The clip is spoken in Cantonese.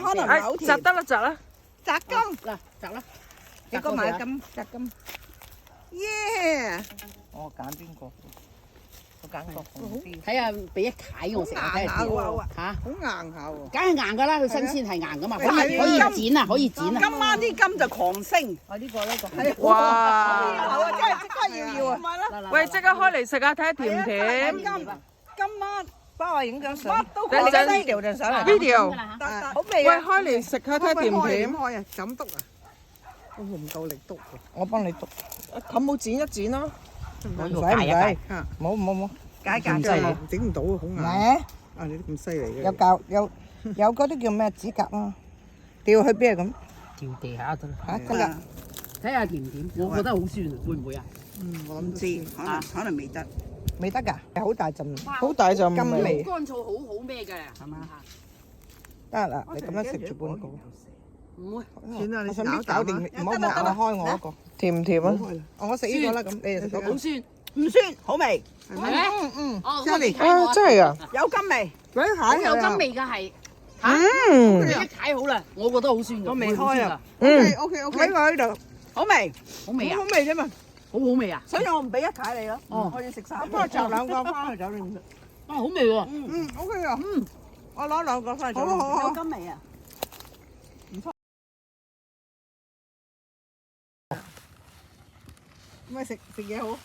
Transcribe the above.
可能唔係好甜。摘得啦，摘啦。摘金嗱，摘啦。你個買金，摘金。耶！我揀邊個？我揀個紅啲。睇下俾一蟹我食下睇下點嚇。好硬下喎。梗係硬㗎啦，佢新鮮係硬㗎嘛，可以剪啊，可以剪啊。今晚啲金就狂升。我呢個呢個。哇！好啊，真係即刻要啊！喂，即刻開嚟食下，睇下甜唔甜？今晚幫我影張相。乜都等陣 video 就上嚟。 video。好味啊！喂，開嚟食下睇下甜唔甜？開啊？咁篤啊！我唔夠力篤喎。我幫你篤。咁冇剪一剪咯。我唔使唔要解一解。使，冇。解咁犀利整唔到啊，好硬。咩？啊！你都咁犀利嘅。有教有嗰啲叫咩指甲啊？掉去邊啊咁？掉地下得啦。嚇得啦，睇下甜唔甜，我覺得好酸啊，會唔會啊？我唔知，可能未得。未得㗎，好大陣，好大陣金味乾燥好咩嘅，係嘛？得啦，你咁樣食住半個。唔會。算啦，你我想搣搞掂，唔好得啦我開我嗰個。甜唔甜啊？我食呢個啦，咁你哋食嗰個。好酸，唔酸，好味，係咪？哦，真係啊，真係㗎！有金味。好有金味㗎係。嗯你一解好啦，我覺得好酸㗎。我未開啊。嗯， OK，喺我呢度，好味，好味啊好！味啫嘛。好好味啊！所以我唔俾一解你咯。哦我要食晒。幫我摘兩個翻去酒店食。啊，好味喎！ OK 啊。我攞兩個翻去酒店食。有金味啊。咁咪食嘢好。